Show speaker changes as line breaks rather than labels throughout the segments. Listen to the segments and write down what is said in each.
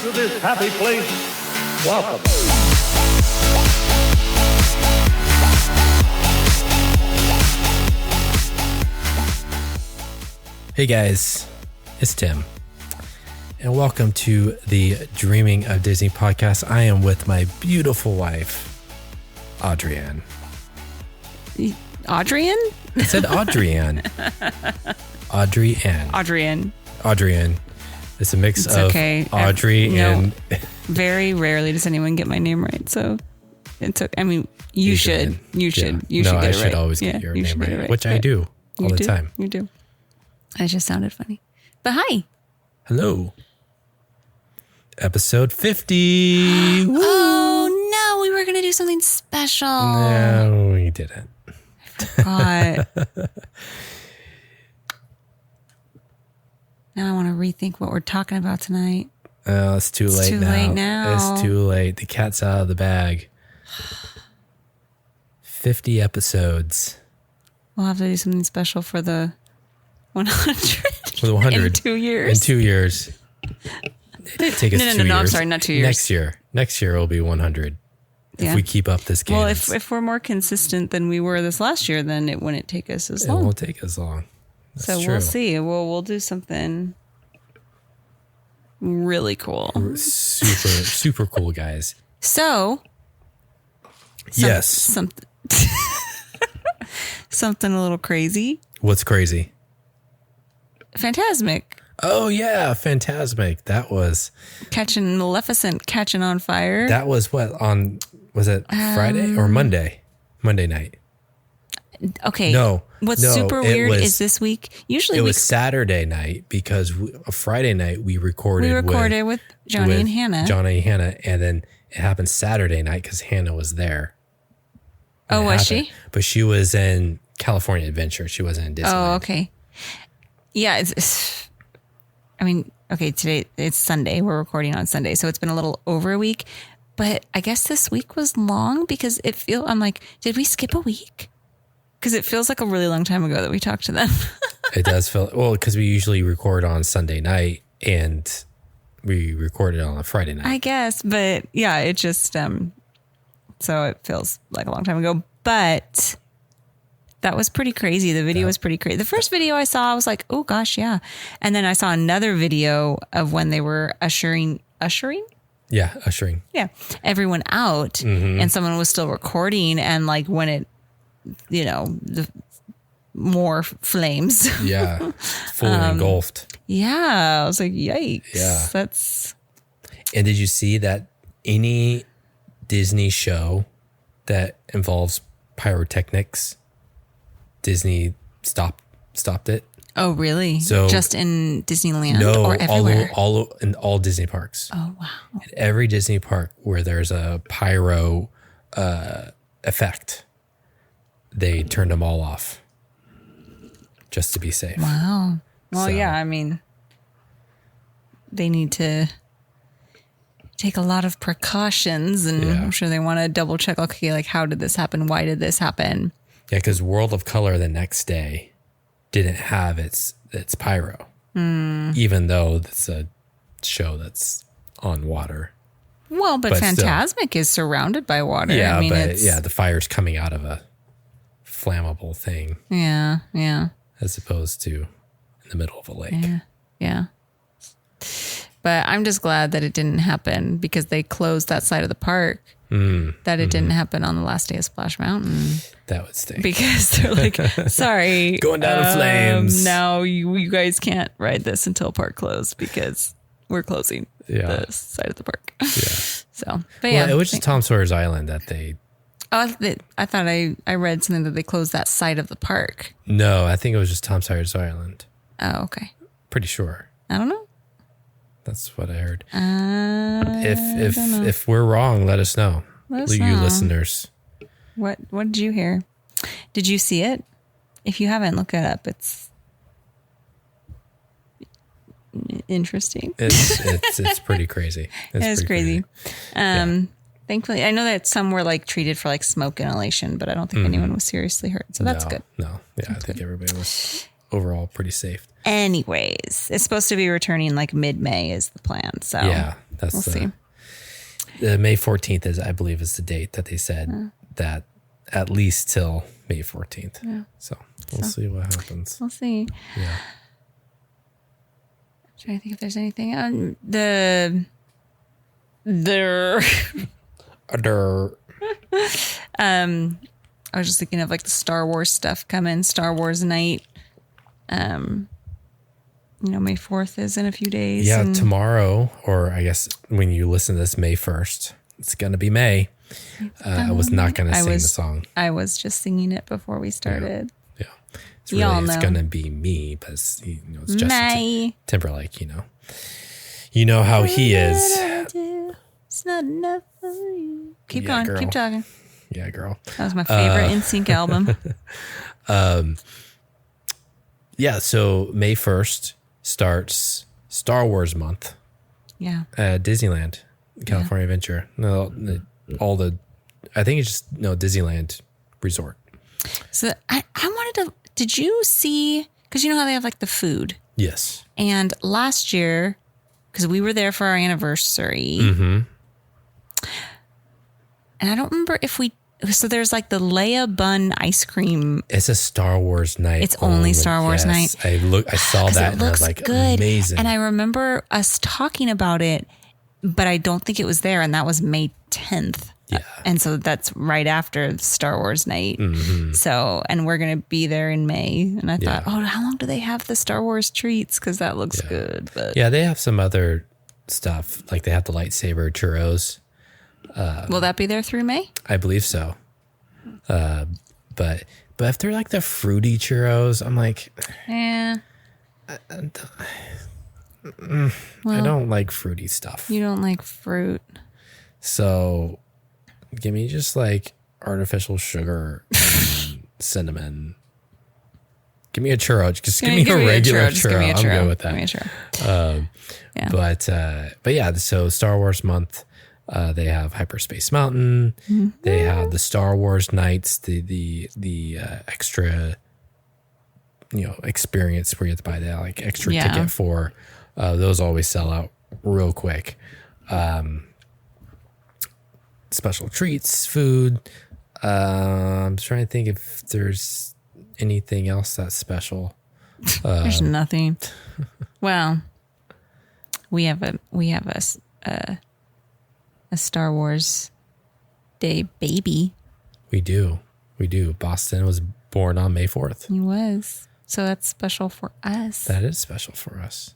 to this happy place, welcome.
Hey guys, it's Tim, and welcome to the Dreaming of Disney podcast. I am with my beautiful wife, Audrienne.
Adrian?
I said Audrienne. Audrienne. It's a mix of okay. Audrey and...
Very rarely does anyone get my name right, so it's okay. I mean, you should. You should get it right.
I should always get your name right, which I do all the time.
You do. It just sounded funny. But hi.
Hello. Episode 50.
Oh, no. We were going to do something special.
No, we didn't.
I forgot. Now I want to rethink what we're talking about tonight.
Oh, it's too late now. It's too late. The cat's out of the bag. 50 episodes.
We'll have to do something special for the 100.
For the 100.
In 2 years.
In 2 years. It did take us 2 years.
No, I'm sorry, not 2 years.
Next year will be 100. If we keep up this game.
Well, if we're more consistent than we were this last year, then it wouldn't take us as long.
It won't take as long. That's
so true. We'll see. We'll do something really cool.
Super cool, guys.
So.
Yes.
Something a little crazy.
What's crazy?
Phantasmic.
Oh, yeah. Phantasmic. That was...
Maleficent catching on fire.
That was what on... Was it Friday or Monday? Monday night.
Okay.
No.
What's super weird is this week. Usually
it was Saturday night because Friday night we recorded
with Johnny and Hannah.
And then it happened Saturday night because Hannah was there.
Oh, was she?
But she was in California Adventure. She wasn't in Disneyland.
Oh, okay. Yeah. Today it's Sunday. We're recording on Sunday. So it's been a little over a week. But I guess this week was long because I'm like, did we skip a week? Because it feels like a really long time ago that we talked to them.
It does feel, well, because we usually record on Sunday night and we recorded on a Friday night.
I guess, but yeah, it just, so it feels like a long time ago. But that was pretty crazy. The video was pretty crazy. The first video I saw, I was like, oh gosh, yeah. And then I saw another video of when they were ushering?
Yeah, ushering.
Yeah. Everyone out and someone was still recording and like when it, the more flames.
Yeah. Fully engulfed.
Yeah. I was like, yikes.
Yeah. And did you see that any Disney show that involves pyrotechnics, Disney stopped it?
Oh, really?
So
just in Disneyland or everywhere?
In all Disney parks.
Oh, wow.
At every Disney park where there's a pyro effect, they turned them all off just to be safe.
Wow. Well, yeah, I mean, they need to take a lot of precautions and I'm sure they want to double check, okay, like how did this happen? Why did this happen?
Yeah, because World of Color the next day didn't have its pyro, even though it's a show that's on water.
Well, but Phantasmic is surrounded by water.
Yeah,
I mean,
the fire's coming out of a flammable thing.
Yeah, yeah.
As opposed to in the middle of a lake.
Yeah. But I'm just glad that it didn't happen because they closed that side of the park. That it didn't happen on the last day of Splash Mountain.
That would stink.
Because they're like, sorry.
Going down in flames.
Now you guys can't ride this until park closed because we're closing the side of the park. Yeah. So, but yeah.
Well, it was just Tom Sawyer's Island that they...
Oh, I thought I read something that they closed that side of the park.
No, I think it was just Tom Sawyer's Island.
Oh, okay.
Pretty sure.
I don't know.
That's what I heard. If we're wrong, let us know. You listeners.
What did you hear? Did you see it? If you haven't, look it up. It's interesting.
It's pretty crazy.
It's crazy. Thankfully, I know that some were like treated for like smoke inhalation, but I don't think anyone was seriously hurt. So that's good.
No. Yeah, I think everybody was overall pretty safe.
Anyways, it's supposed to be returning like mid-May is the plan. So
Yeah, that's
we'll see.
The May 14th is, I believe, is the date that they said that at least till May 14th.
Yeah.
So we'll see what happens.
We'll see.
Yeah.
I'm trying to think if there's anything on the I was just thinking of like the Star Wars stuff coming, Star Wars night. May 4th is in a few days.
Yeah, tomorrow, or I guess when you listen to this, May 1st, it's going to be May. I was not going to sing the song.
I was just singing it before we started.
Yeah. It's
Y'all
really,
know.
it's going to be me, but it's Justin
May.
Timberlake, You know how he is.
It's not enough for you. Keep going.
Girl.
Keep talking.
Yeah, girl.
That was my favorite NSYNC album.
Yeah, so May 1st starts Star Wars month
Yeah.
at Disneyland, California Adventure. No, I think it's just Disneyland Resort.
So I wanted to, did you see, because you know how they have like the food?
Yes.
And last year, because we were there for our anniversary, and I don't remember if so there's like the Leia bun ice cream.
It's a Star Wars night.
It's only Star Wars night.
I saw that and I was like,
good.
Amazing.
And I remember us talking about it, but I don't think it was there. And that was May 10th.
Yeah.
And so that's right after Star Wars night. So, and we're going to be there in May. And I thought, how long do they have the Star Wars treats? Because that looks good. But
yeah, they have some other stuff. Like they have the lightsaber churros.
Will that be there through May?
I believe so. But if they're like the fruity churros, I'm like,
Yeah.
I don't like fruity stuff.
You don't like fruit.
So give me just like artificial sugar and cinnamon. Give me a churro. Just give me a regular churro. I'm good with that.
Give me a churro.
But yeah, so Star Wars month. They have Hyperspace Mountain. They have the Star Wars nights, the extra, experience where you have to buy that like extra ticket for. Those always sell out real quick. Special treats, food. I'm trying to think if there's anything else that's special.
There's nothing. Well, we have a Star Wars Day baby.
We do. Boston was born on May 4th.
He was. So that's special for us.
That is special for us.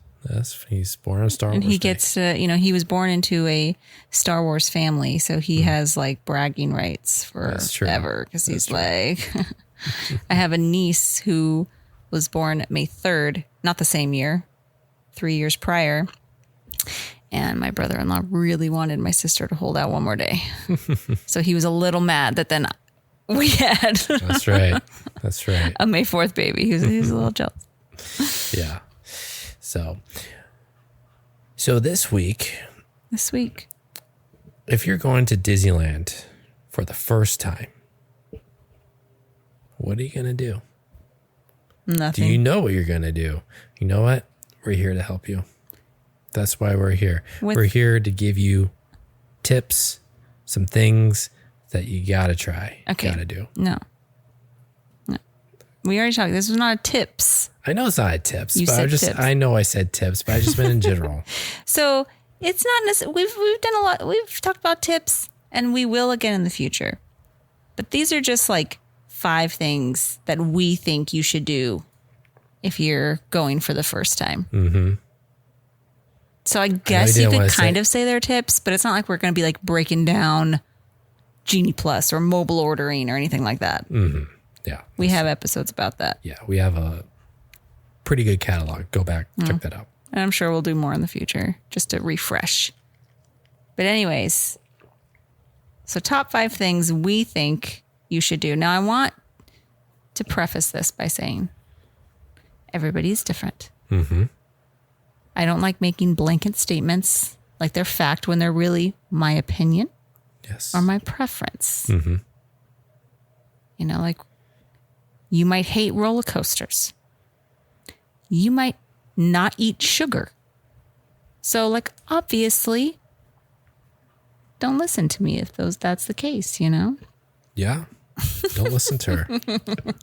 He's born on Star Wars.
And he
Day.
gets to, he was born into a Star Wars family. So he has like bragging rights forever. Because he's like, I have a niece who was born May 3rd, not the same year, 3 years prior. And my brother-in-law really wanted my sister to hold out one more day. So he was a little mad that then we had
That's right.
a May 4th baby. He was a little jealous.
Yeah. So this week, if you're going to Disneyland for the first time, what are you going to do?
Nothing.
Do you know what you're going to do? You know what? We're here to help you. That's why we're here. We're here to give you tips, some things that you got to try.
Okay.
Got to do.
No. We already talked. This was not a tips.
I know it's not a tips,
You
but
said tips.
I know I said tips, but I just meant in general.
So it's not necessarily, we've done a lot. We've talked about tips and we will again in the future. But these are just like 5 things that we think you should do if you're going for the first time. Mm-hmm. So I guess you could kind of say they're tips, but it's not like we're going to be like breaking down Genie Plus or mobile ordering or anything like that.
Mm-hmm. Yeah.
We have episodes about that.
Yeah. We have a pretty good catalog. Go back, check that out.
And I'm sure we'll do more in the future just to refresh. But anyways, so top 5 things we think you should do. Now I want to preface this by saying everybody's different. Mm-hmm. I don't like making blanket statements like they're fact when they're really my opinion or my preference.
Mm-hmm.
Like you might hate roller coasters. you might not eat sugar. So like, obviously, don't listen to me if that's the case, you know?
Yeah. Don't listen to her.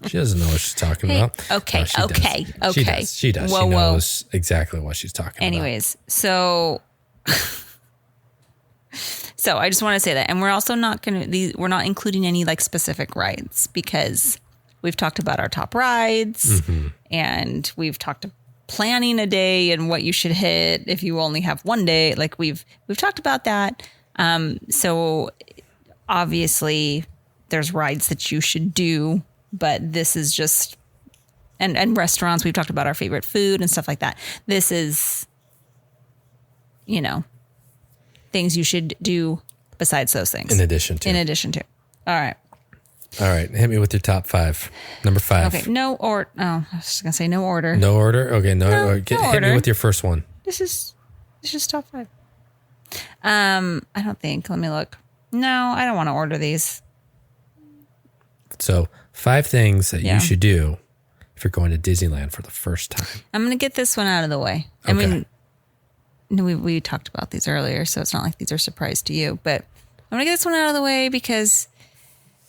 She doesn't know what she's talking about.
Okay.
No, she does. She does.
Whoa,
she knows exactly what she's talking
Anyways, so I just want to say that. And we're also not we're not including any like specific rides because we've talked about our top rides and we've talked planning a day and what you should hit if you only have one day. Like we've talked about that. So obviously there's rides that you should do, but this is just, and restaurants, we've talked about our favorite food and stuff like that. This is, you know, things you should do besides those things.
In addition to.
All right.
Hit me with your top 5. Number 5.
Okay. I was just going to say no order.
No order? Okay. No
order.
Hit me with your first one.
This is top 5. I don't think. Let me look. No, I don't want to order these.
So 5 things that you should do if you're going to Disneyland for the first time.
I'm going to get this one out of the way.
Okay.
I mean, we talked about these earlier, so it's not like these are a surprise to you, but I'm going to get this one out of the way because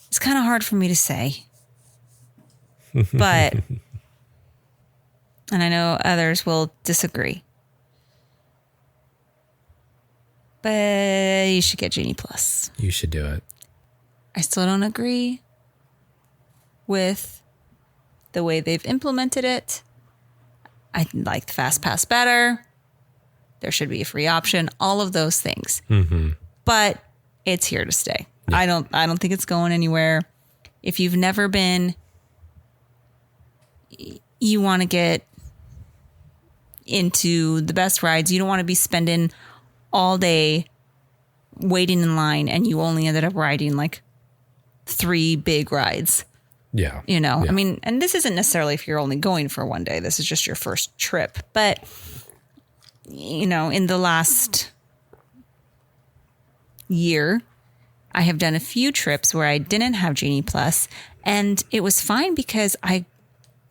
it's kind of hard for me to say. But, and I know others will disagree. But you should get Genie Plus.
You should do it.
I still don't agree with the way they've implemented it. I like the Fast Pass better. There should be a free option. All of those things. But it's here to stay. Yeah. I don't think it's going anywhere. If you've never been, you want to get into the best rides. You don't want to be spending all day waiting in line and you only ended up riding like 3 big rides.
Yeah.
You know,
yeah.
I mean, and this isn't necessarily if you're only going for one day. This is just your first trip. But, you know, in the last year, I have done a few trips where I didn't have Genie Plus, and it was fine because I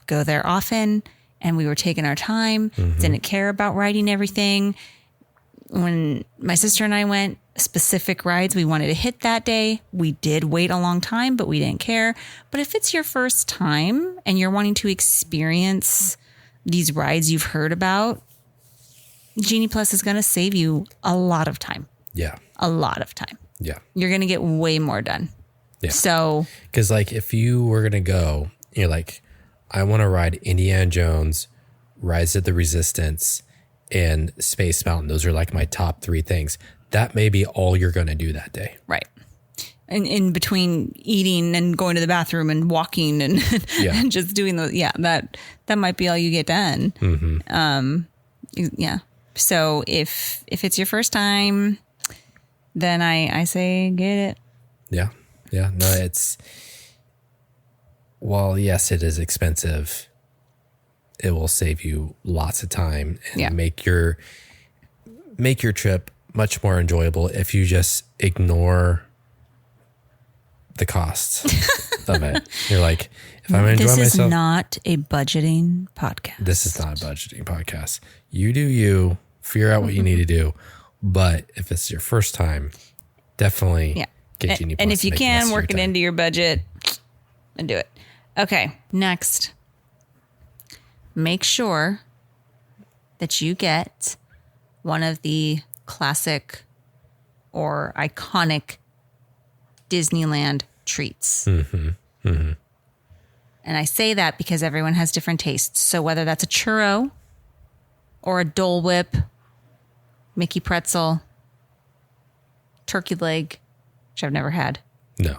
go there often and we were taking our time, didn't care about riding everything. When my sister and I went, specific rides we wanted to hit that day, we did wait a long time, but we didn't care. But if it's your first time and you're wanting to experience these rides you've heard about, Genie Plus is going to save you a lot of time.
Yeah.
A lot of time.
Yeah.
You're going to get way more done.
Yeah.
So,
because like if you were going to go, you're like, I want to ride Indiana Jones, Rise of the Resistance, and Space Mountain. Those are like my top 3 things. That may be all you're going to do that day.
Right. And in between eating and going to the bathroom and walking and, and just doing that might be all you get done. Yeah. So if it's your first time, then I say get it.
Yeah. Yeah. No, it's, well, yes, it is expensive. It will save you lots of time and make your trip much more enjoyable if you just ignore the costs of it. You're like, if I'm enjoying myself.
This is not a budgeting podcast.
This is not a budgeting podcast. You do you, figure out what you need to do. But if it's your first time, definitely get Genie Plus.
And if you can, work it into your budget and do it. Okay, next. Make sure that you get one of the classic or iconic Disneyland treats. And I say that because everyone has different tastes. So whether that's a churro or a Dole Whip, Mickey pretzel, turkey leg, which I've never had.
No.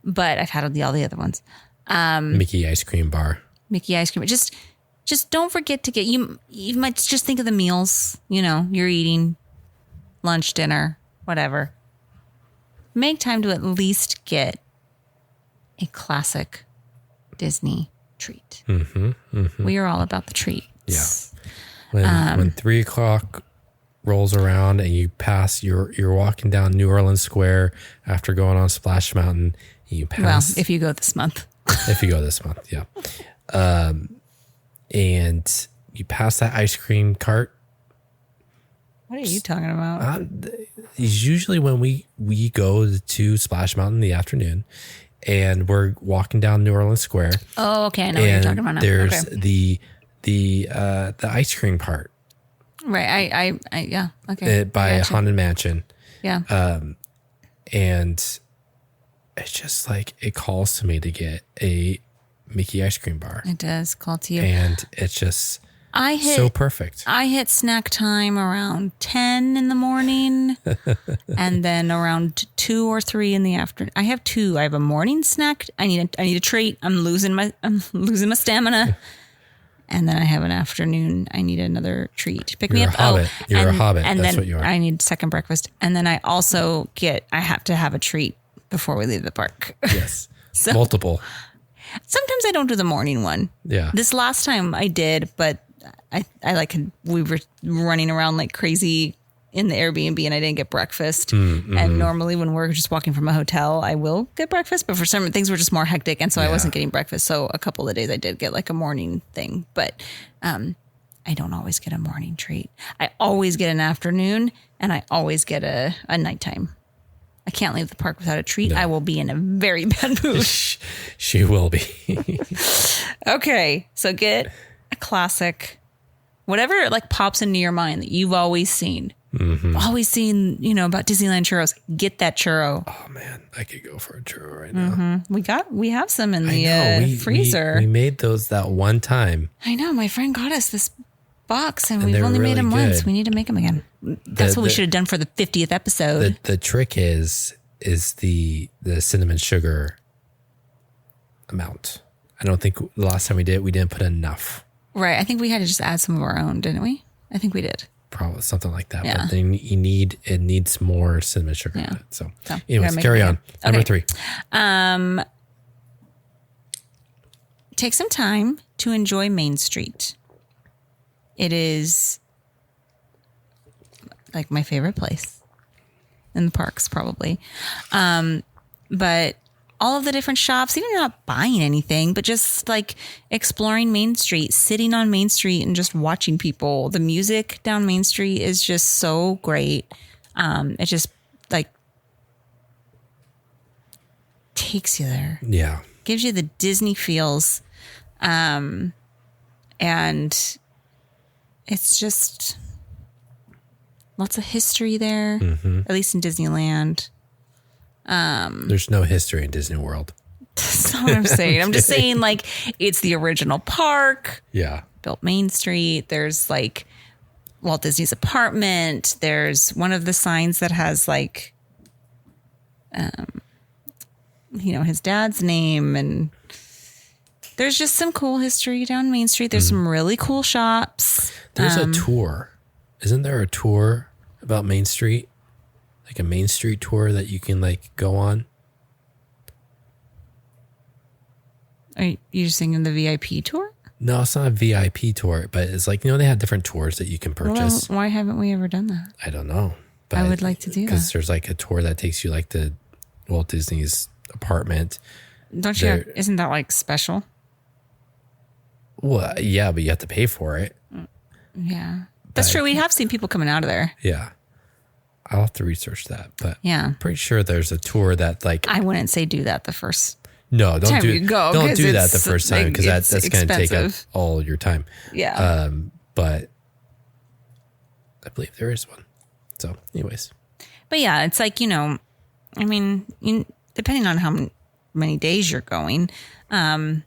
But I've had all the other ones.
Mickey ice cream bar.
Mickey ice cream. Just don't forget to get, you might just think of the meals, you know, you're eating lunch, dinner, whatever. Make time to at least get a classic Disney treat. We are all about the treats.
Yeah. When 3 o'clock rolls around and you pass, you're walking down New Orleans Square after going on Splash Mountain, and you pass.
Well, if you go this month.
If you go this month, yeah. And you pass that ice cream cart.
What are you talking about?
Is usually when we go to Splash Mountain in the afternoon, and we're walking down New Orleans Square.
Oh, okay. I know what you're talking about now.
There's
okay.
the ice cream part.
Right. I yeah. Okay.
By Haunted Mansion.
Yeah.
And it's just like, it calls to me to get a Mickey ice cream bar.
It does call to you.
And it's just so perfect.
I hit snack time around 10 in the morning and then around 2 or 3 in the afternoon. I have 2. I have a morning snack. I need a treat. I'm losing my stamina. And then I have an afternoon. I need another treat. Pick me up.
You're a hobbit.
And
That's
then
what you are.
I need second breakfast. And then I also I have to have a treat before we leave the park.
Yes. Multiple.
Sometimes I don't do the morning one.
Yeah.
This last time I did, but we were running around like crazy in the Airbnb and I didn't get breakfast. And normally when we're just walking from a hotel, I will get breakfast, but for some things were just more hectic. And so I wasn't getting breakfast. So a couple of days I did get like a morning thing, but I don't always get a morning treat. I always get an afternoon and I always get a nighttime. I can't leave the park without a treat. No. I will be in a very bad mood.
She will be.
Okay. So get a classic, whatever like pops into your mind that you've always seen. Always seen, about Disneyland churros. Get that churro.
Oh man, I could go for a churro right now.
We have some in the freezer.
We made those that one time.
I know. My friend got us this box and we've only made them once. We need to make them again. That's what we should have done for the 50th episode.
The trick is the cinnamon sugar amount. I don't think the last time we didn't put enough.
Right. I think we had to just add some of our own, didn't we? I think we did.
Probably something like that.
Yeah.
But then it needs more cinnamon sugar in it. So anyways, carry on.
Okay.
Number 3.
Take some time to enjoy Main Street. It is like my favorite place in the parks, probably. But all of the different shops, even not buying anything, but just like exploring Main Street, sitting on Main Street and just watching people. The music down Main Street is just so great. It just like takes you there.
Yeah.
Gives you the Disney feels. And it's just lots of history there, at least in Disneyland.
There's no history in Disney World.
That's not what I'm saying. I'm just saying like it's the original park.
Yeah.
Built Main Street. There's like Walt Disney's apartment. There's one of the signs that has like, his dad's name. And there's just some cool history down Main Street. There's some really cool shops.
There's a tour. Isn't there a tour about Main Street? Like a Main Street tour that you can like go on?
Are you just thinking the VIP tour?
No, it's not a VIP tour, but it's like, they have different tours that you can purchase.
Well, why haven't we ever done that?
I don't know. But
I would like to do that.
Because there's like a tour that takes you like to Walt Disney's apartment.
Don't you isn't that like special?
Well, yeah, but you have to pay for it.
Yeah. That's true. We have seen people coming out of there.
Yeah. I'll have to research that, but
yeah,
I'm pretty sure there's a tour that like
I wouldn't say do that the first.
No, don't
time
do
you go,
don't do that the first time because that's going to take up all your time.
Yeah.
But I believe there is one. So, anyways.
But yeah, it's like depending on how many days you're going, can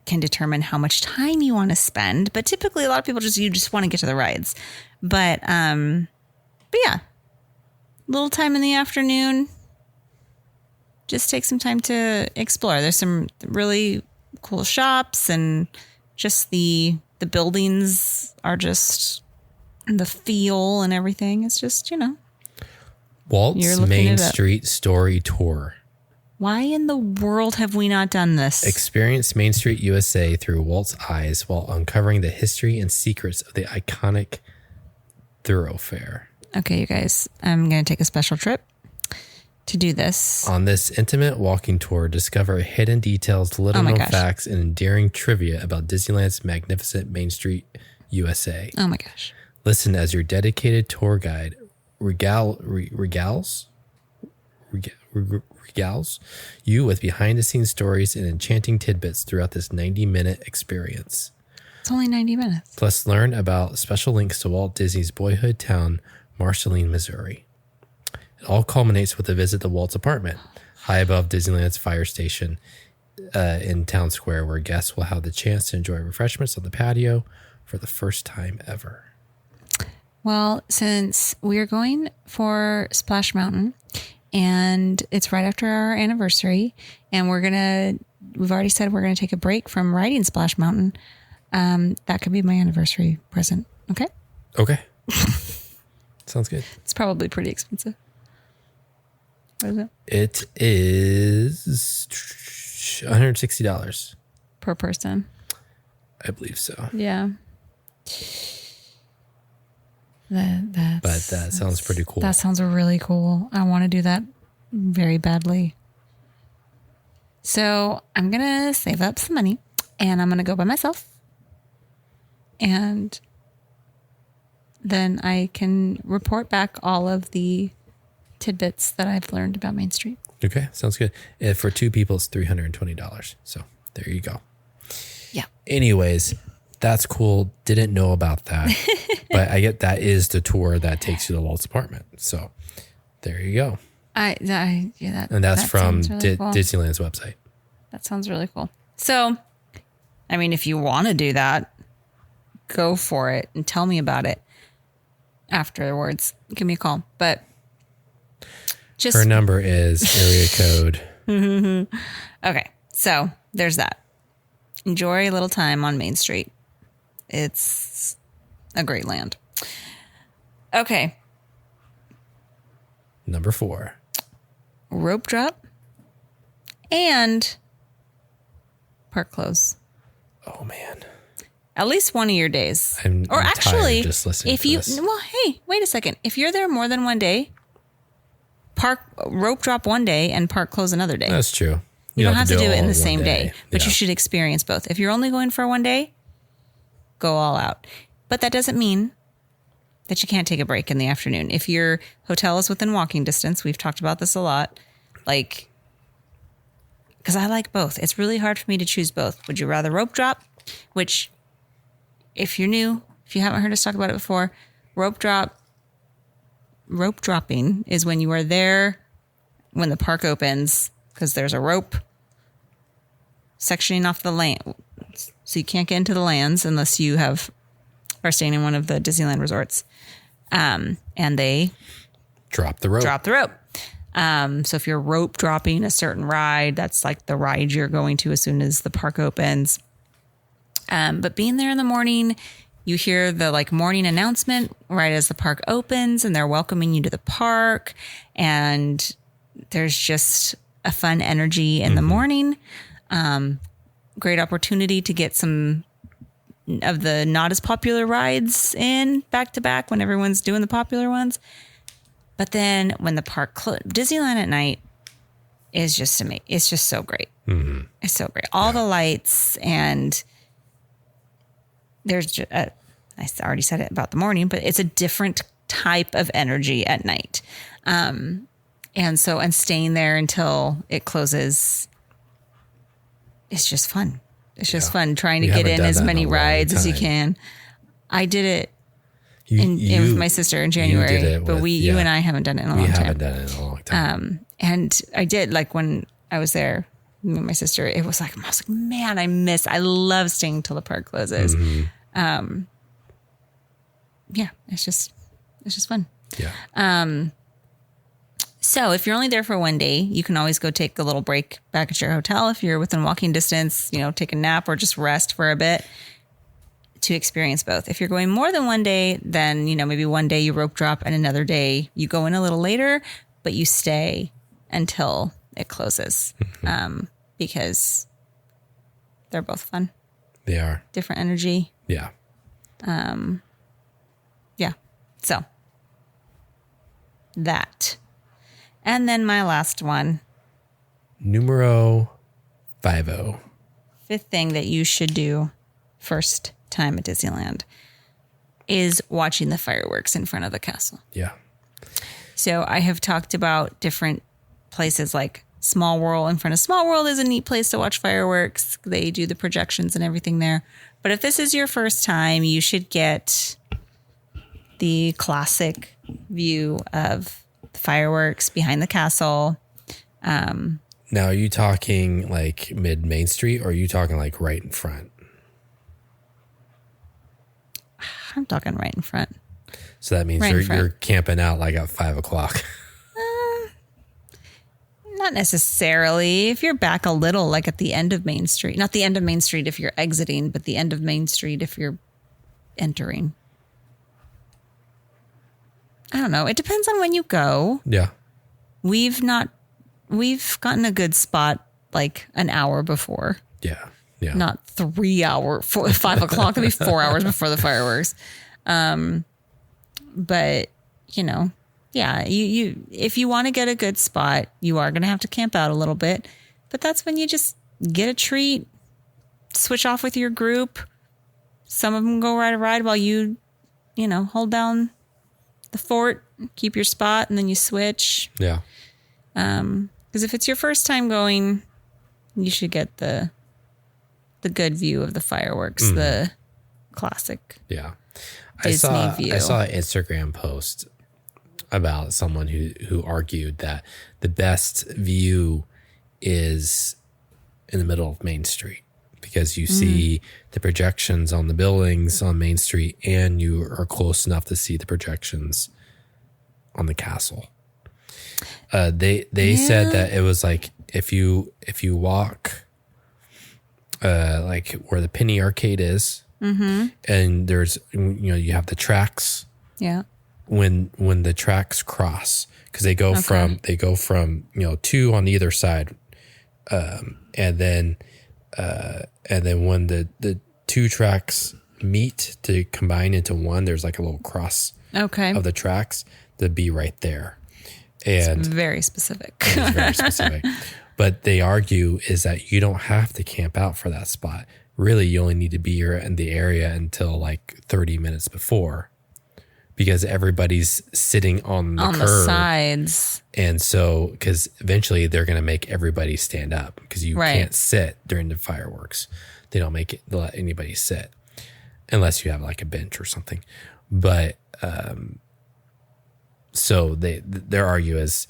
determine how much time you want to spend. But typically, a lot of people just want to get to the rides. But yeah. Little time in the afternoon, just take some time to explore. There's some really cool shops and just the buildings are just the feel and everything. It's just,
Walt's Main Street Story Tour.
Why in the world have we not done this?
Experience Main Street USA through Walt's eyes while uncovering the history and secrets of the iconic thoroughfare.
Okay, you guys, I'm going to take a special trip to do this.
On this intimate walking tour, discover hidden details, little known facts, and endearing trivia about Disneyland's magnificent Main Street, USA.
Oh my gosh.
Listen as your dedicated tour guide regales you with behind-the-scenes stories and enchanting tidbits throughout this 90-minute experience.
It's only 90 minutes.
Plus, learn about special links to Walt Disney's boyhood town, Marceline, Missouri. It all culminates with a visit to Walt's apartment, high above Disneyland's fire station in Town Square, where guests will have the chance to enjoy refreshments on the patio for the first time ever. Well,
since we're going for Splash Mountain, and it's right after our anniversary, and we've already said we're going to take a break from riding Splash Mountain, that could be my anniversary present. Okay?
Okay. Sounds good.
It's probably pretty expensive. What is it?
It is $160
per person.
I believe so.
Yeah.
But that sounds pretty cool.
That sounds really cool. I want to do that very badly. So I'm going to save up some money and I'm going to go by myself. And then I can report back all of the tidbits that I've learned about Main Street.
Okay, sounds good. And for two people, it's $320. So there you go.
Yeah.
Anyways, that's cool. Didn't know about that. But I get that is the tour that takes you to Walt's apartment. So there you go.
And
that's from
really cool.
Disneyland's website.
That sounds really cool. So, I mean, if you want to do that, go for it and tell me about it afterwards. Give me a call. But
her number is area code.
Okay. So there's that. Enjoy a little time on Main Street. It's a great land. Okay.
Number 4.
Rope drop and park close.
Oh man.
At least one of your days.
I'm actually just listening
if you this. Well, hey, wait a second. If you're there more than one day, rope drop one day and park close another day.
That's true.
You don't have to do it in the same day, but you should experience both. If you're only going for one day, go all out. But that doesn't mean that you can't take a break in the afternoon. If your hotel is within walking distance, we've talked about this a lot, because I like both. It's really hard for me to choose both. Would you rather rope drop, which if you're new, if you haven't heard us talk about it before, rope dropping is when you are there when the park opens, because there's a rope sectioning off the land. So you can't get into the lands unless you are staying in one of the Disneyland resorts. And they
drop the rope.
So if you're rope dropping a certain ride, that's like the ride you're going to as soon as the park opens. But being there in the morning, you hear the morning announcement right as the park opens, and they're welcoming you to the park. And there's just a fun energy in the morning. Great opportunity to get some of the not as popular rides in back to back when everyone's doing the popular ones. But then when the park Disneyland at night is just amazing. It's just so great. Mm-hmm. It's so great. All the lights, and there's I already said it about the morning, but it's a different type of energy at night. And staying there until it closes, it's just fun. It's just fun trying to get in as many rides as you can. I did it with my sister in January, but you and I haven't done it in a long time.
We haven't done it in a long time.
And I did, when I was there, me and my sister, I was like, man, I love staying till the park closes. Mm-hmm. Yeah, it's just fun.
Yeah.
So if you're only there for one day, you can always go take a little break back at your hotel. If you're within walking distance, take a nap or just rest for a bit to experience both. If you're going more than one day, then, maybe one day you rope drop and another day you go in a little later, but you stay until it closes. Because they're both fun.
They are.
Different energy.
Yeah.
Yeah. So that. And then my last one.
Numero 50.
Fifth thing that you should do first time at Disneyland is watching the fireworks in front of the castle.
Yeah.
So I have talked about different places like Small World. In front of Small World is a neat place to watch fireworks. They do the projections and everything there. But if this is your first time, you should get the classic view of the fireworks behind the castle.
Now, are you talking like mid Main Street or are you talking like right in front?
I'm talking right in front.
So that means you're camping out like at 5 o'clock.
Not necessarily. If you're back a little, like at the end of Main Street, not the end of Main Street if you're exiting, but the end of Main Street if you're entering. I don't know. It depends on when you go.
Yeah.
We've gotten a good spot like an hour before.
Yeah. Yeah.
Not 3 hours, 5 o'clock. It'll be 4 hours before the fireworks. But you know, yeah, you if you want to get a good spot, you are going to have to camp out a little bit. But that's when you just get a treat, switch off with your group. Some of them go ride a ride while you hold down the fort, keep your spot, and then you switch.
Yeah.
Because if it's your first time going, you should get the good view of the fireworks, the classic.
Yeah.
Disney view.
I saw an Instagram post about someone who argued that the best view is in the middle of Main Street because you see the projections on the buildings on Main Street and you are close enough to see the projections on the castle. They said that it was like if you walk like where the Penny Arcade is, and there's you have the tracks.
Yeah.
When the tracks cross, because they go from two on either side, and then when the two tracks meet to combine into one, there's like a little cross of the tracks to be right there. And
it's very specific.
It's very specific. But they argue is that you don't have to camp out for that spot. Really, you only need to be here in the area until like 30 minutes before because everybody's sitting on the curb.
The sides.
And so, because eventually they're going to make everybody stand up because you can't sit during the fireworks. They don't let anybody sit unless you have like a bench or something. But so their argue is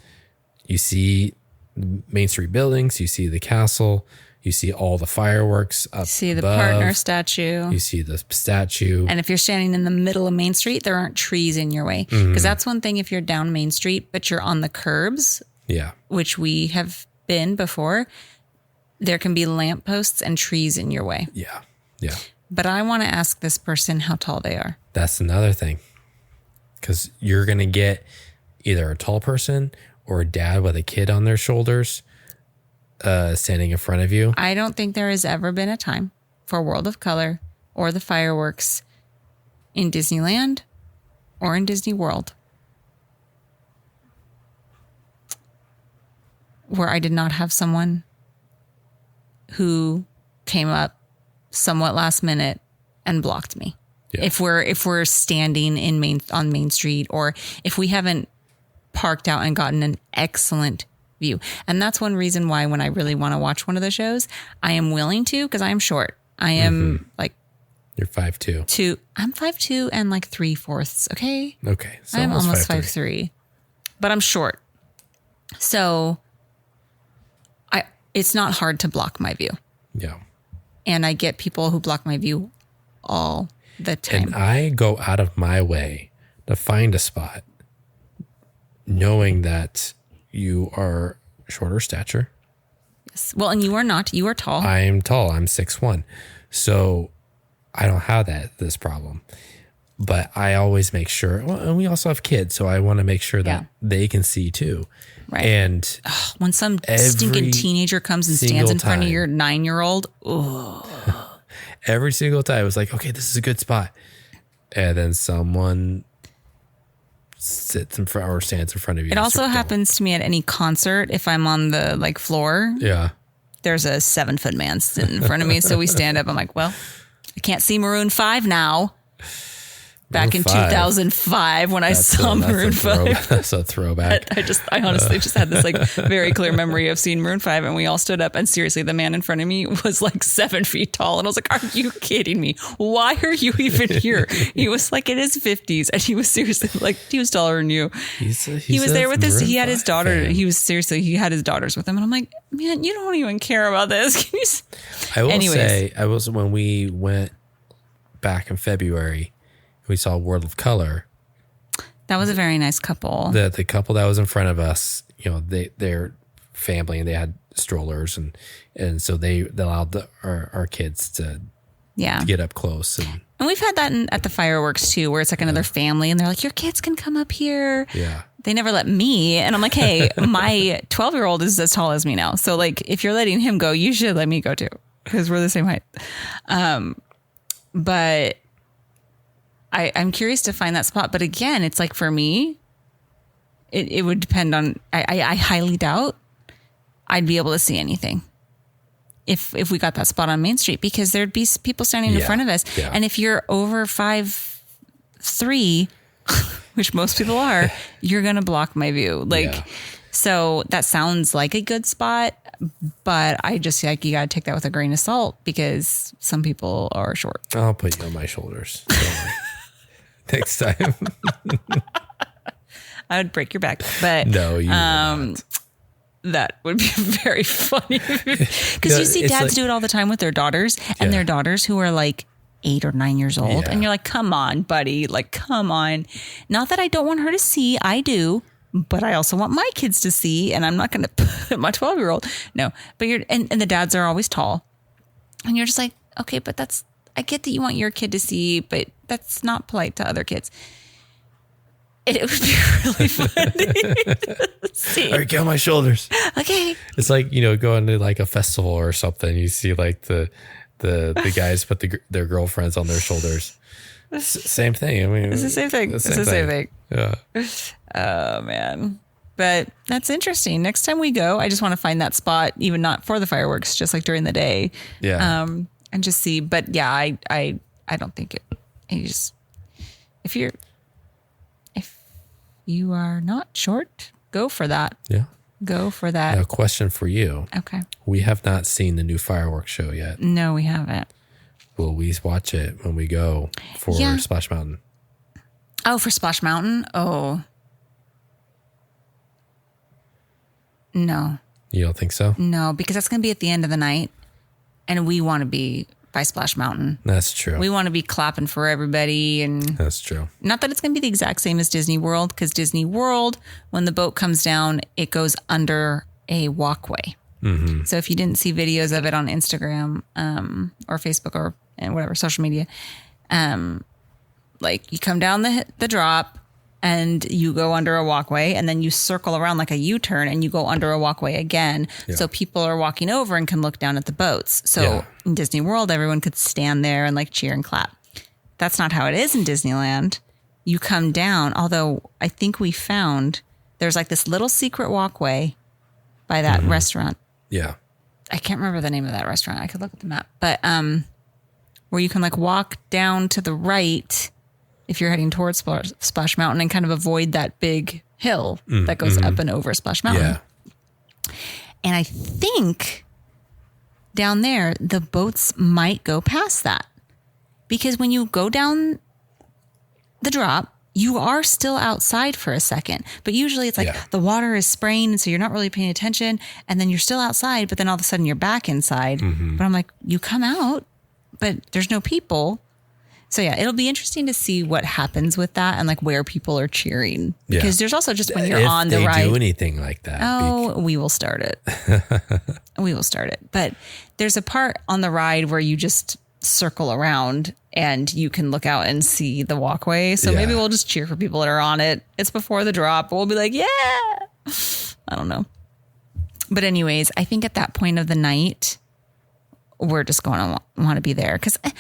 you see Main Street buildings, you see the castle, you see all the fireworks up
see the
above,
partner statue.
you see the statue.
And if you're standing in the middle of Main Street, there aren't trees in your way. Because that's one thing if you're down Main Street, but you're on the curbs, which we have been before, there can be lampposts and trees in your way.
Yeah. Yeah.
But I want to ask this person how tall they are.
That's another thing. Because you're going to get either a tall person or a dad with a kid on their shoulders standing in front of you.
I don't think there has ever been a time for World of Color or the fireworks in Disneyland or in Disney World where I did not have someone who came up somewhat last minute and blocked me. Yeah. If we're standing on Main Street or if we haven't parked out and gotten an excellent view. And that's one reason why when I really want to watch one of the shows, I am willing to because I am short. I am like
you're 5'2".
I'm 5'2" and like 3/4. Okay.
Okay. So
I'm almost 5'3", but I'm short. So it's not hard to block my view.
Yeah.
And I get people who block my view all the time.
And I go out of my way to find a spot knowing that you are shorter stature.
Yes. Well, and you are not. You are tall.
I am tall. I'm 6'1". So I don't have this problem. But I always make sure, well, and we also have kids, so I want to make sure that they can see too.
Right.
And
when some stinking teenager comes and stands in front of your 9-year-old,
every single time I was like, okay, this is a good spot. And then someone sits in front or stands in front of you.
It also happens to me at any concert. If I'm on the like floor, there's a 7-foot man sitting in front of me. So we stand up. I'm like, well, I can't see Maroon 5 now. Back in 2005 when I saw Maroon 5.
That's a throwback.
I honestly just had this like very clear memory of seeing Maroon 5 and we all stood up and seriously the man in front of me was like 7 feet tall and I was like, are you kidding me? Why are you even here? He was like in his 50s and he was seriously like, he was taller than you. He was there with he had his daughter. Fan. He had his daughters with him and I'm like, man, you don't even care about this.
I will say, when we went back in February, we saw World of Color.
That was a very nice couple.
The couple that was in front of us, they're family and they had strollers and so they allowed our kids to get up close. And
we've had that at the fireworks too, where it's like another family and they're like, your kids can come up here.
Yeah.
They never let me. And I'm like, hey, my 12-year-old is as tall as me now. So like, if you're letting him go, you should let me go too, because we're the same height. But I'm curious to find that spot. But again, it's like for me, it would depend on, I highly doubt I'd be able to see anything if we got that spot on Main Street, because there'd be people standing in front of us. Yeah. And if you're over 5'3", which most people are, you're going to block my view. So that sounds like a good spot, but I just like, you got to take that with a grain of salt because some people are short.
I'll put you on my shoulders. Next time.
I would break your back, but
no, you wouldn't.
That would be very funny because you see dads do it all the time with their daughters and their daughters who are like 8 or 9 years old. And you're like, come on, buddy. Like, come on. Not that I don't want her to see. I do. But I also want my kids to see. And I'm not going to put my 12-year-old. No, but and the dads are always tall. And you're just like, okay, but I get that you want your kid to see, but that's not polite to other kids. It would be really funny to see.
All right, get on my shoulders.
Okay.
It's like, going to like a festival or something. You see like the guys put their girlfriends on their shoulders. Same thing. I mean,
it's the same thing. It's the same thing.
Yeah.
Oh, man. But that's interesting. Next time we go, I just want to find that spot, even not for the fireworks, just like during the day.
Yeah.
And just see. But yeah, I don't think it. If you are not short, go for that.
Yeah.
Go for that.
Now, question for you.
Okay.
We have not seen the new fireworks show yet.
No, we haven't.
Will we watch it when we go for Splash Mountain?
Oh, for Splash Mountain? Oh. No.
You don't think so?
No, because that's going to be at the end of the night. And we want to be by Splash Mountain.
That's true.
We want to be clapping for everybody. And
that's true.
Not that it's going to be the exact same as Disney World, because Disney World, when the boat comes down, it goes under a walkway. Mm-hmm. So if you didn't see videos of it on Instagram or Facebook and whatever, social media, like you come down the drop and you go under a walkway and then you circle around like a U-turn and you go under a walkway again. Yeah. So people are walking over and can look down at the boats. So in Disney World, everyone could stand there and like cheer and clap. That's not how it is in Disneyland. You come down, although I think we found there's like this little secret walkway by that restaurant.
Yeah.
I can't remember the name of that restaurant. I could look at the map. But where you can like walk down to the right if you're heading towards Splash Mountain and kind of avoid that big hill that goes up and over Splash Mountain. Yeah. And I think down there, the boats might go past that. Because when you go down the drop, you are still outside for a second. But usually it's like the water is spraying, and so you're not really paying attention. And then you're still outside, but then all of a sudden you're back inside. But I'm like, you come out, but there's no people. So yeah, it'll be interesting to see what happens with that and like where people are cheering. Because there's also just when you're on the ride.
If they do anything like that.
Oh, we will start it. We will start it. But there's a part on the ride where you just circle around and you can look out and see the walkway. So maybe we'll just cheer for people that are on it. It's before the drop. We'll be like, yeah. I don't know. But anyways, I think at that point of the night, we're just going to want to be there. Because I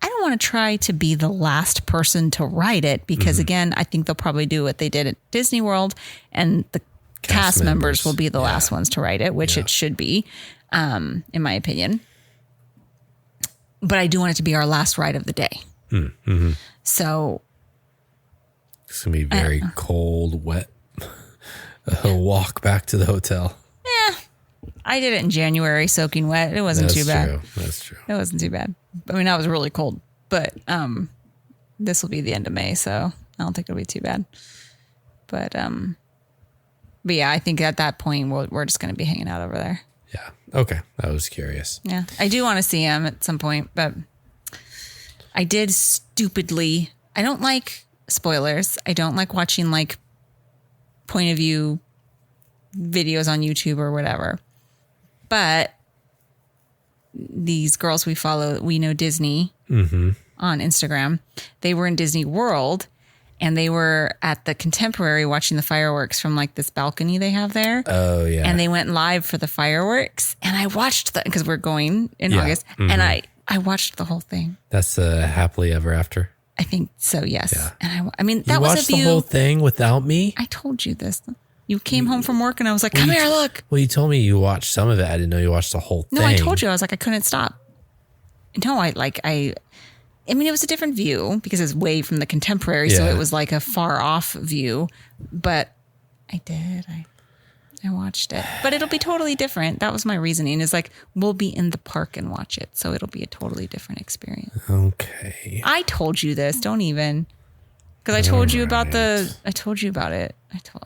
I don't want to try to be the last person to ride it because again, I think they'll probably do what they did at Disney World and the cast members will be the last ones to ride it, which it should be, in my opinion. But I do want it to be our last ride of the day. Mm-hmm. So
it's going to be very cold, wet walk back to the hotel.
Yeah. I did it in January, soaking wet. It wasn't too bad.
That's true.
It wasn't too bad. I mean, that was really cold, but this will be the end of May, so I don't think it'll be too bad. But yeah, I think at that point we're just going to be hanging out over there.
Yeah. Okay. I was curious.
Yeah, I do want to see him at some point, but I did stupidly. I don't like spoilers. I don't like watching like point of view videos on YouTube or whatever. But these girls we follow, We Know Disney on Instagram, they were in Disney World and they were at the Contemporary watching the fireworks from like this balcony they have there.
Oh, yeah.
And they went live for the fireworks. And I watched that because we're going in August. And I watched the whole thing.
That's Happily Ever After.
I think so, yes.
Yeah.
And I mean, that
you
was
watched
a view.
The whole thing without me?
I told you this. You came home from work and I was like, come here, look.
Well, you told me you watched some of it. I didn't know you watched the whole thing.
No, I told you. I was like, I couldn't stop. No, I mean, it was a different view because it's way from the Contemporary. So it was like a far off view, but I did. I watched it, but it'll be totally different. That was my reasoning is like, we'll be in the park and watch it. So it'll be a totally different experience.
Okay.
I told you this. Don't even. Cause I told you about I told you about it.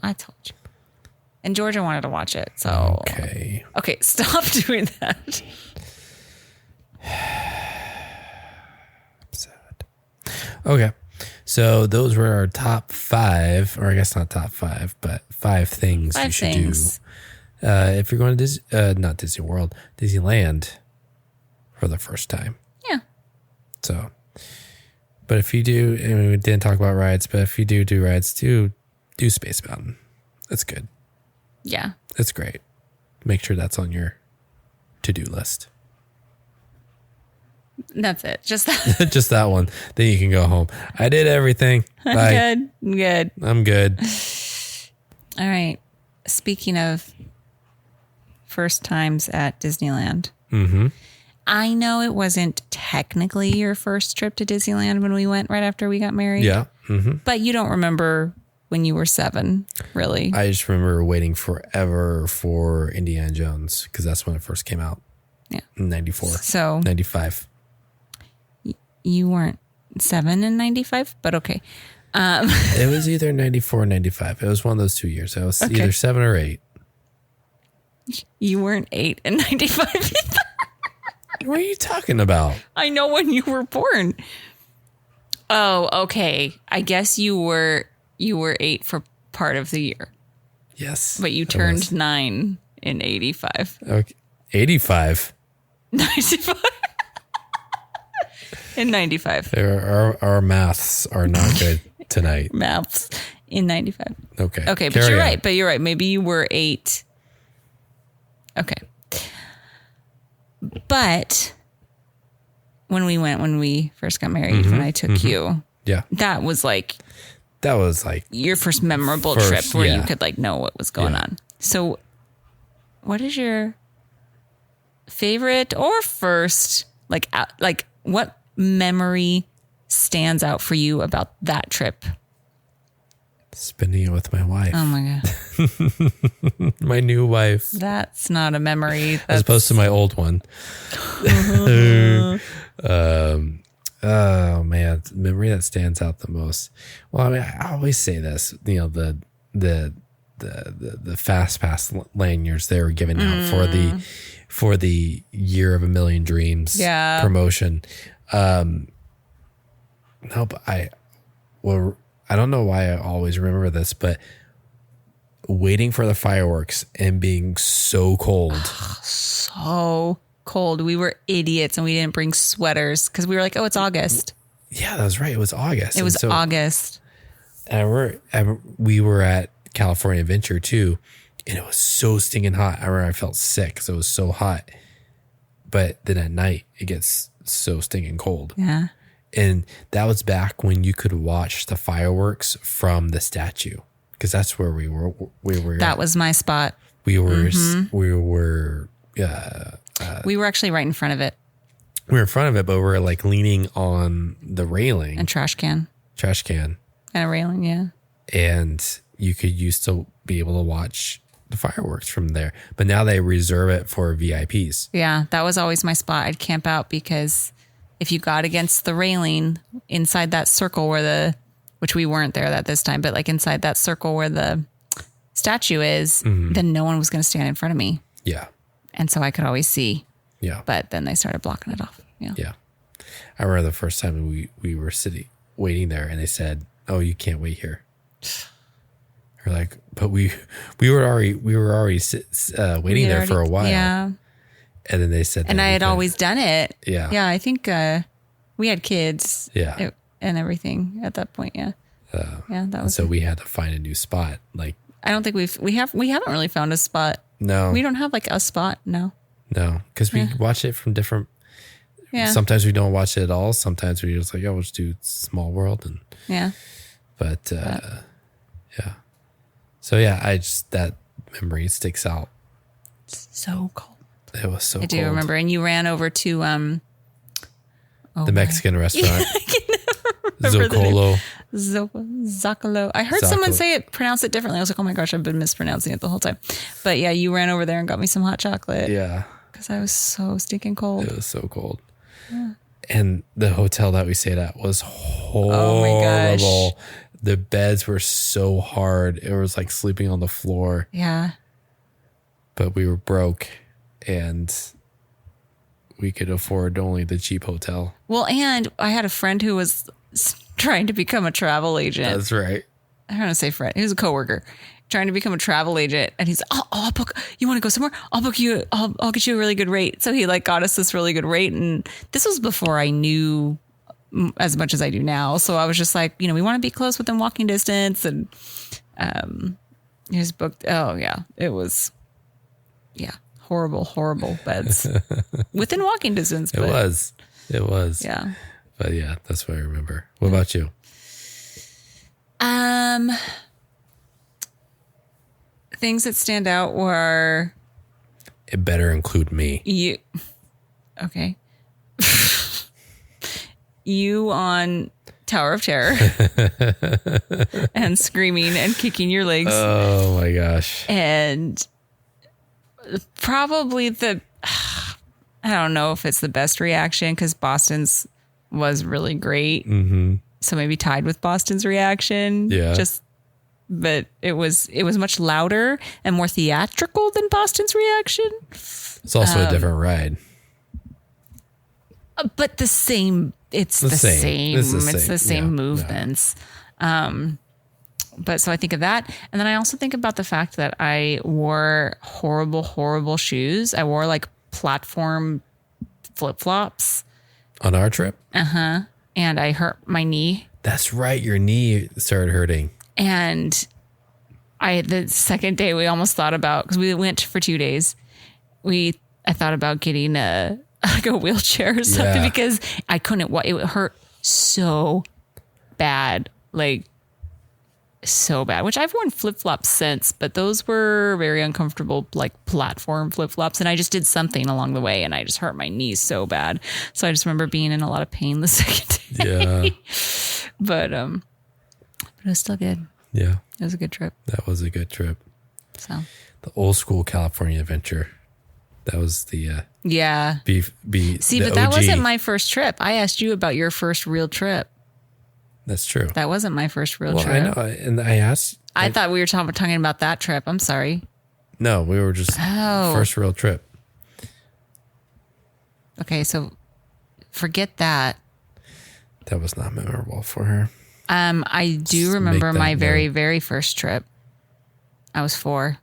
I told you. And Georgia wanted to watch it. So,
okay,
stop doing that.
I'm sad. Okay. So those were our top 5, or I guess not top 5, but 5 things you should do. If you're going to not Disney World, Disneyland for the first time.
Yeah.
So, but if you do, I mean, we didn't talk about rides, but if you do rides, do Space Mountain. That's good.
Yeah.
It's great. Make sure that's on your to-do list.
That's it. Just that.
Just that one. Then you can go home. I did everything. Bye.
I'm good.
I'm good.
All right. Speaking of first times at Disneyland. Mm-hmm. I know it wasn't technically your first trip to Disneyland when we went right after we got married.
Yeah. Mm-hmm.
But you don't remember when you were 7, really.
I just remember waiting forever for Indiana Jones because that's when it first came out.
Yeah.
In 94.
So
95.
You weren't 7 in 95, but okay.
It was either 94 or 95. It was one of those 2 years. I was either 7 or 8.
You weren't 8 in 95 either.
What are you talking about?
I know when you were born. Oh, okay. I guess you were 8 for part of the year.
Yes.
But you turned 9 in 85.
Okay. 85.
95. In 95.
Our maths are not good tonight.
Maths in 95.
Okay.
Okay, but you're right. But you're right. Maybe you were 8. Okay. But when we first got married, when I took you, that was like your first memorable trip where you could like know what was going on. So what is your favorite or first, like what memory stands out for you about that trip?
Spending it with my wife.
Oh my God.
My new wife.
That's not a memory.
As opposed to my old one. Oh man, memory that stands out the most. Well, I mean, I always say this, the fast pass lanyards they were giving out for the Year of a Million Dreams promotion. No, but I don't know why I always remember this, but waiting for the fireworks and being so cold.
So cold. We were idiots and we didn't bring sweaters because we were like, oh, it's August.
Yeah, that was right. It was August.
It was August.
And we were at California Adventure too, and it was so stinking hot. I remember I felt sick because it was so hot. But then at night, it gets so stinking cold.
Yeah.
And that was back when you could watch the fireworks from the statue, because that's where we were.
That was my spot.
We were
We were actually right in front of it.
We were in front of it, but we were like leaning on the railing
And trash can.
And
a railing, yeah.
And you could used to be able to watch the fireworks from there. But now they reserve it for VIPs.
Yeah, that was always my spot. I'd camp out because if you got against the railing inside that circle which we weren't there at this time, but like inside that circle where the statue is, then no one was going to stand in front of me.
Yeah.
And so I could always see.
Yeah.
But then they started blocking it off. Yeah.
Yeah. I remember the first time we were waiting there, and they said, "Oh, you can't wait here." We're like, but we were already waiting there for a while.
Yeah.
And then they said,
and I had always done it.
Yeah.
Yeah. I think we had kids.
Yeah.
And everything at that point. Yeah. Yeah. That was.
So we had to find a new spot. Like,
I don't think we haven't really found a spot.
No.
We don't have like a spot. No.
No, because we watch it from different.
Yeah.
Sometimes we don't watch it at all. Sometimes we just like, oh, we'll just do Small World, and
yeah.
But yeah. So yeah, that memory sticks out.
So cold.
It was so cold.
I do remember, and you ran over to
the Mexican restaurant. Zocalo.
Zocalo. I heard someone pronounce it differently. I was like, oh my gosh, I've been mispronouncing it the whole time. But yeah, you ran over there and got me some hot chocolate.
Yeah.
Because I was so stinking cold.
It was so cold. Yeah. And the hotel that we stayed at was horrible.
Oh my gosh.
The beds were so hard. It was like sleeping on the floor.
Yeah.
But we were broke, and we could afford only the cheap hotel.
Well, and I had a friend who was trying to become a travel agent.
That's right.
I don't want to say friend. He was a coworker trying to become a travel agent. And he's, I'll book, you want to go somewhere? I'll book you. I'll get you a really good rate. So he like got us this really good rate. And this was before I knew as much as I do now. So I was just like, we want to be close within walking distance. And he was booked. Oh yeah. It was, horrible beds within walking distance.
It was.
Yeah.
But yeah, that's what I remember. What about you?
Things that stand out were...
It better include me.
Okay. You on Tower of Terror and screaming and kicking your legs.
Oh my gosh.
And probably I don't know if it's the best reaction because Boston's was really great. Mm-hmm. So maybe tied with Boston's reaction.
Yeah.
But it was much louder and more theatrical than Boston's reaction.
It's also a different ride.
But the same. It's the same movements.
Yeah.
But so I think of that. And then I also think about the fact that I wore horrible shoes. I wore like platform flip-flops.
On our trip?
Uh-huh. And I hurt my knee.
That's right. Your knee started hurting.
And the second day we almost thought about, because we went for 2 days, I thought about getting a wheelchair or something because I couldn't, it hurt so bad. Like so bad, which I've worn flip-flops since, but those were very uncomfortable, like platform flip-flops. And I just did something along the way and I just hurt my knees so bad. So I just remember being in a lot of pain the second day.
Yeah.
But it was still good.
Yeah.
It was a good trip.
That was a good trip.
So
the old school California adventure. That was the
yeah.
See,
but that wasn't my first trip. I asked you about your first real trip.
That's true.
That wasn't my first real trip.
I know. And I asked.
I thought we were talking about that trip. I'm sorry.
No, we were just first real trip.
Okay, so forget that.
That was not memorable for her.
I do remember my very, very first trip. I was 4.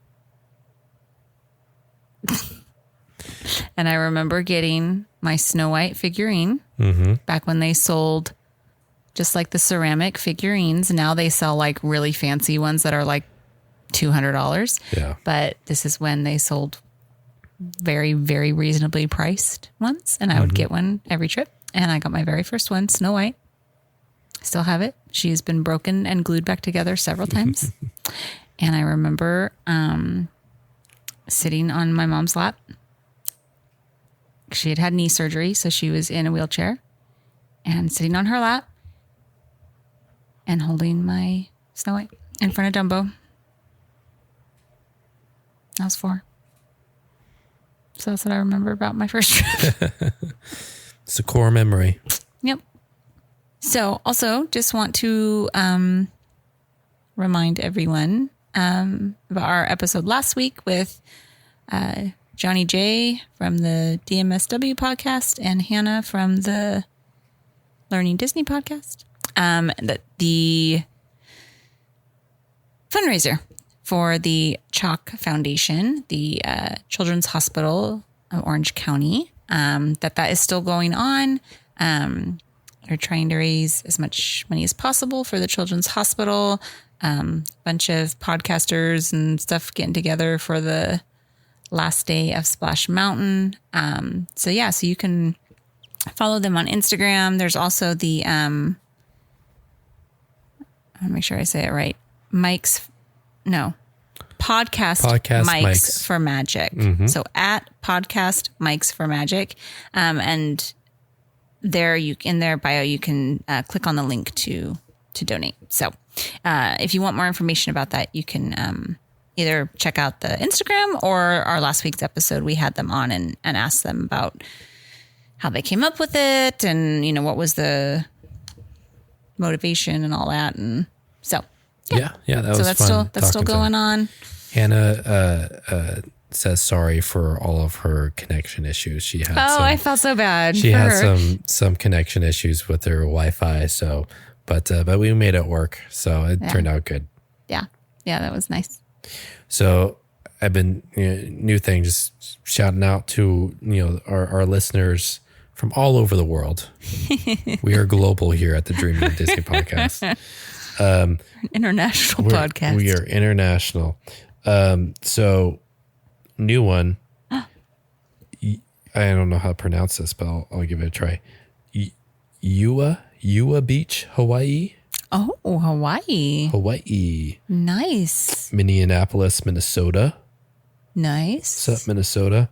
And I remember getting my Snow White figurine back when they sold just like the ceramic figurines. Now they sell like really fancy ones that are like $200.
Yeah.
But this is when they sold very, very reasonably priced ones. And I would get one every trip. And I got my very first one, Snow White. Still have it. She's been broken and glued back together several times. And I remember sitting on my mom's lap. She had had knee surgery, so she was in a wheelchair. And sitting on her lap and holding my Snow White in front of Dumbo. I was 4. So that's what I remember about my first trip.
It's a core memory.
Yep. So also just want to remind everyone of our episode last week with Johnny J from the DMSW podcast and Hannah from the Learning Disney podcast. That the fundraiser for the Chalk Foundation, the Children's Hospital of Orange County, that is still going on. They're trying to raise as much money as possible for the Children's Hospital. Bunch of podcasters and stuff getting together for the last day of Splash Mountain. So you can follow them on Instagram. There's also the, I want to make sure I say it right. Podcast Mics for Magic. Mm-hmm. So at Podcast Mics for Magic. And there in their bio, you can click on the link to donate. So if you want more information about that, you can either check out the Instagram or our last week's episode. We had them on and asked them about how they came up with it and, what was the motivation and all that. And so,
yeah, that was fun.
That's still going on.
Hannah says sorry for all of her connection issues. She had
I felt so bad.
She had some connection issues with her Wi-Fi. So, but we made it work. So it turned out good.
Yeah, that was nice.
So I've been new thing, just shouting out to our listeners from all over the world. We are global here at the Dreaming of Disney podcast.
International podcast.
We are international. So new one. I don't know how to pronounce this, but I'll give it a try. Ewa Beach, Hawaii.
Oh, Hawaii.
Hawaii.
Nice.
Minneapolis, Minnesota.
Nice.
What's up, Minnesota?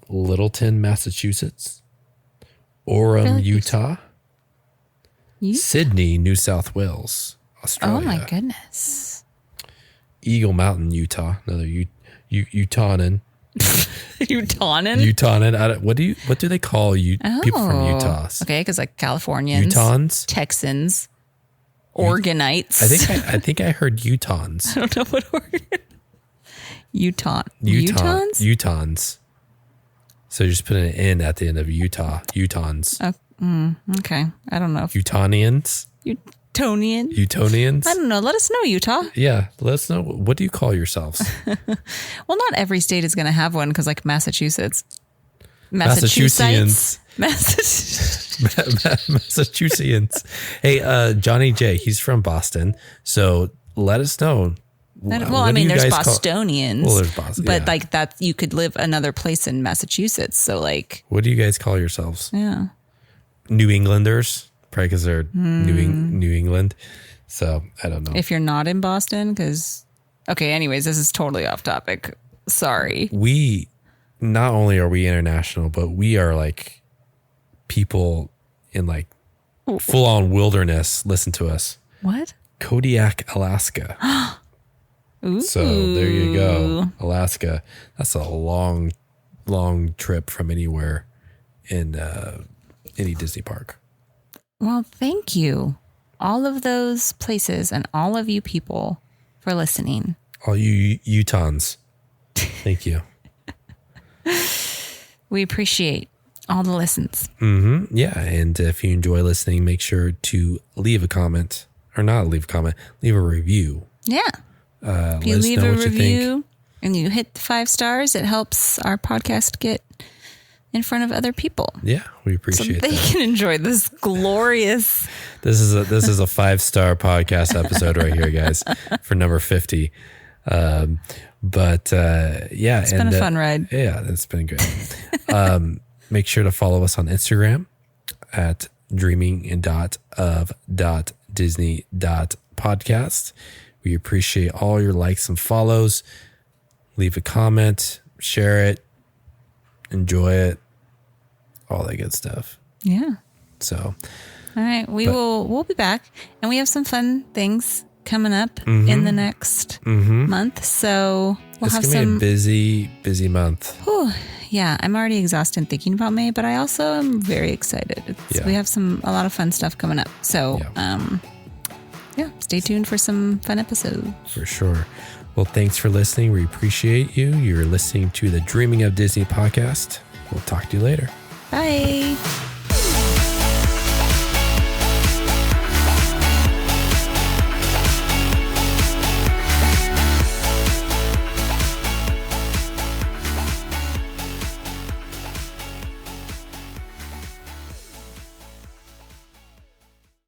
Littleton, Massachusetts. Orem, Utah. Sydney, New South Wales, Australia.
Oh my goodness.
Eagle Mountain, Utah. Another Utanan.
Utanan?
What do they call people from Utah?
Okay, because like Californians,
Utahns,
Texans, Oregonites.
I think I heard Utahns.
I don't know what Oregon.
Utahns. So you're just putting an N at the end of Utah. Utahns.
Okay. I don't know.
Utonians.
Utonians. I don't know. Let us know, Utah.
Yeah. Let us know. What do you call yourselves?
Well, not every state is going to have one because like Massachusetts.
Massachusetts. Hey, Johnny J, he's from Boston. So let us know.
Well, I mean, there's Bostonians.
Well, there's Boston.
But like that, you could live another place in Massachusetts. So like.
What do you guys call yourselves?
Yeah.
New Englanders. Probably because they're New England. So I don't know.
If you're not in Boston, because. Okay, anyways, this is totally off topic. Sorry.
We, not only are we international, but we are like people in like full on wilderness. Listen to us.
What?
Kodiak, Alaska.
Ooh.
So there you go. Alaska. That's a long trip from anywhere in any Disney park.
Well, thank you. All of those places and all of you people for listening.
All you Utahns. Thank you.
We appreciate all the listens.
Mm-hmm. Yeah. And if you enjoy listening, make sure to leave a comment or not leave a comment, leave a review.
Yeah. If you leave a review and you hit the 5 stars, it helps our podcast get in front of other people.
Yeah, we appreciate
that. So they can enjoy this glorious.
This is a 5-star podcast episode right here, guys, for number 50. Yeah,
it's been a fun ride.
Yeah, it's been good. Make sure to follow us on Instagram at dreaming.of.disney.podcast. We appreciate all your likes and follows. Leave a comment, share it, enjoy it, all that good stuff.
Yeah.
So,
all right, we'll be back, and we have some fun things coming up in the next month. So we'll have some
be a busy month.
Whew, yeah, I'm already exhausted thinking about May, but I also am very excited. We have a lot of fun stuff coming up. So, stay tuned for some fun episodes.
For sure. Well, thanks for listening. We appreciate you. You're listening to the Dreaming of Disney podcast. We'll talk to you later.
Bye.